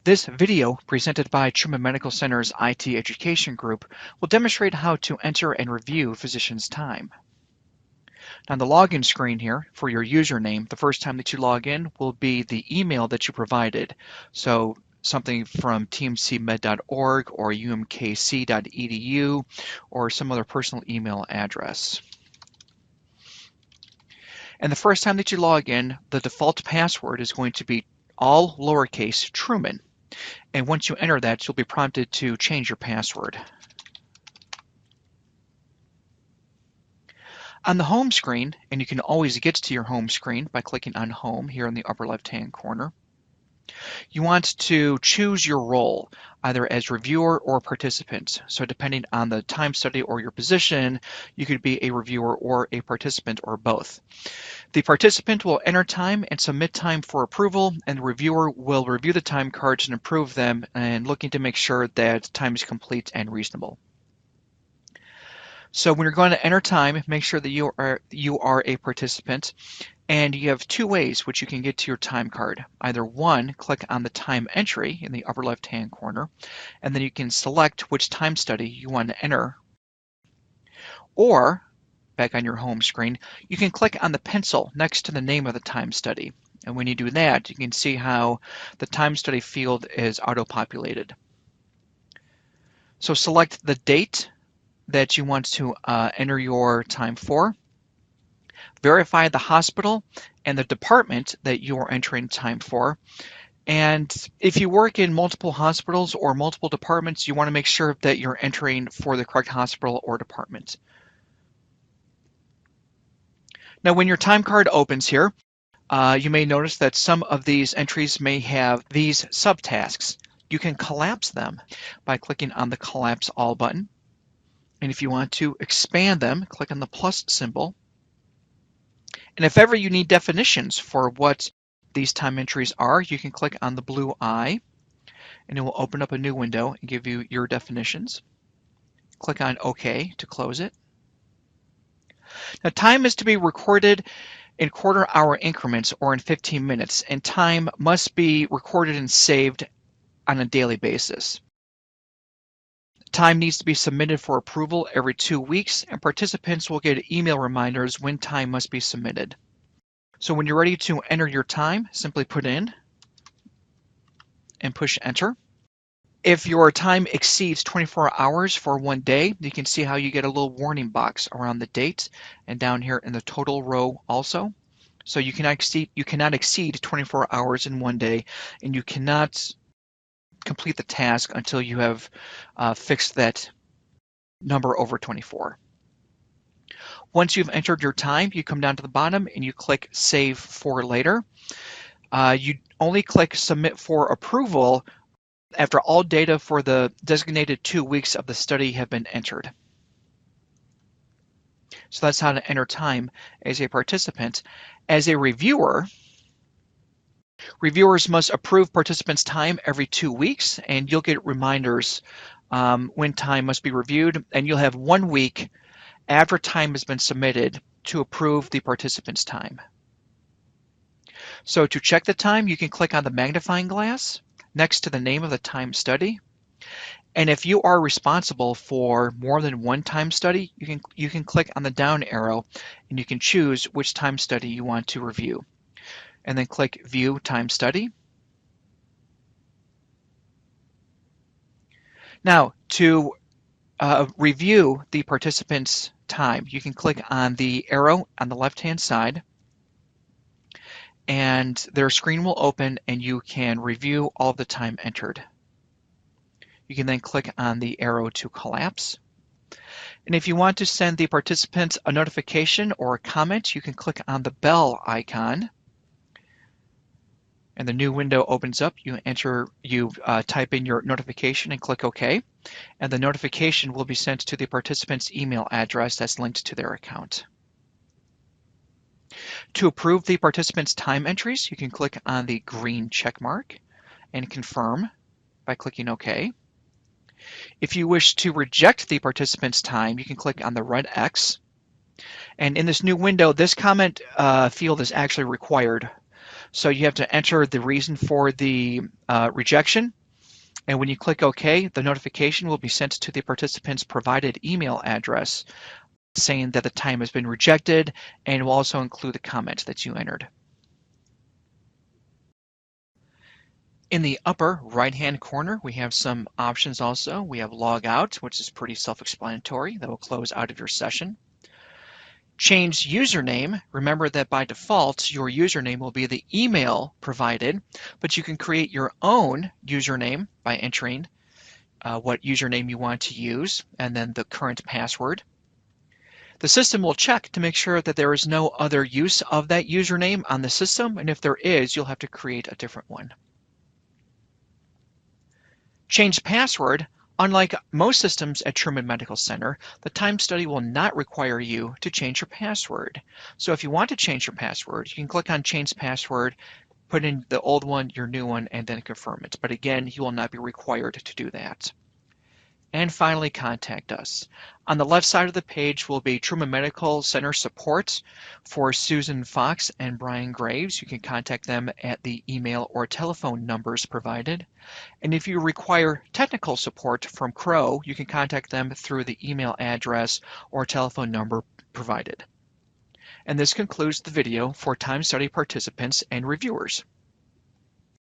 This video, presented by Truman Medical Center's IT Education Group, will demonstrate how to enter and review physicians' time. Now, the login screen here for your username, the first time that you log in will be the email that you provided. So something from tmcmed.org or umkc.edu or some other personal email address. And the first time that you log in, the default password is going to be all lowercase Truman. And once you enter that, you'll be prompted to change your password. On the home screen, and you can always get to your home screen by clicking on Home here in the upper left-hand corner, you want to choose your role, either as reviewer or participant. So depending on the time study or your position, you could be a reviewer or a participant or both. The participant will enter time and submit time for approval, and the reviewer will review the time cards and approve them and looking to make sure that time is complete and reasonable. So when you're going to enter time, make sure that you are a participant, and you have two ways which you can get to your time card. Either one, click on the time entry in the upper left-hand corner, and then you can select which time study you want to enter. Or, back on your home screen, you can click on the pencil next to the name of the time study. And when you do that, you can see how the time study field is auto-populated. So select the date that you want to enter your time for. Verify the hospital and the department that you are entering time for. And if you work in multiple hospitals or multiple departments, you want to make sure that you're entering for the correct hospital or department. Now, when your time card opens here, you may notice that some of these entries may have these subtasks. You can collapse them by clicking on the Collapse All button. And if you want to expand them, click on the plus symbol. And if ever you need definitions for what these time entries are, you can click on the blue eye, and it will open up a new window and give you your definitions. Click on OK to close it. Now, time is to be recorded in quarter-hour increments or in 15 minutes, and time must be recorded and saved on a daily basis. Time needs to be submitted for approval every 2 weeks, and participants will get email reminders when time must be submitted. So when you're ready to enter your time, simply put in and push enter. If your time exceeds 24 hours for one day, you can see how you get a little warning box around the date and down here in the total row also. So you cannot exceed 24 hours in one day, and you cannot complete the task until you have fixed that number over 24. Once you've entered your time, you come down to the bottom and you click Save for Later. You only click Submit for Approval after all data for the designated 2 weeks of the study have been entered. So that's how to enter time as a participant. As a reviewer, reviewers must approve participants' time every 2 weeks, and you'll get reminders when time must be reviewed, and you'll have 1 week after time has been submitted to approve the participant's time. So to check the time, you can click on the magnifying glass next to the name of the time study. And if you are responsible for more than one time study, you can click on the down arrow and you can choose which time study you want to review. And then click View Time Study. Now, to review the participant's time, you can click on the arrow on the left-hand side, and their screen will open and you can review all the time entered. You can then click on the arrow to collapse. And if you want to send the participant a notification or a comment, you can click on the bell icon. And the new window opens up. You type in your notification and click OK. And the notification will be sent to the participant's email address that's linked to their account. To approve the participant's time entries, you can click on the green check mark and confirm by clicking OK. If you wish to reject the participant's time, you can click on the red X. And in this new window, this comment field is actually required. So you have to enter the reason for the rejection, and when you click OK, the notification will be sent to the participant's provided email address saying that the time has been rejected, and will also include the comment that you entered. In the upper right-hand corner, we have some options also. We have log out, which is pretty self-explanatory. That will close out of your session. Change username. Remember that by default, your username will be the email provided, but you can create your own username by entering what username you want to use and then the current password. The system will check to make sure that there is no other use of that username on the system, and if there is, you'll have to create a different one. Change password. Unlike most systems at Truman Medical Center, the time study will not require you to change your password. So if you want to change your password, you can click on Change Password, put in the old one, your new one, and then confirm it. But again, you will not be required to do that. And finally, contact us. On the left side of the page will be Truman Medical Center support for Susan Fox and Brian Graves. You can contact them at the email or telephone numbers provided. And if you require technical support from Crow, you can contact them through the email address or telephone number provided. And this concludes the video for time study participants and reviewers.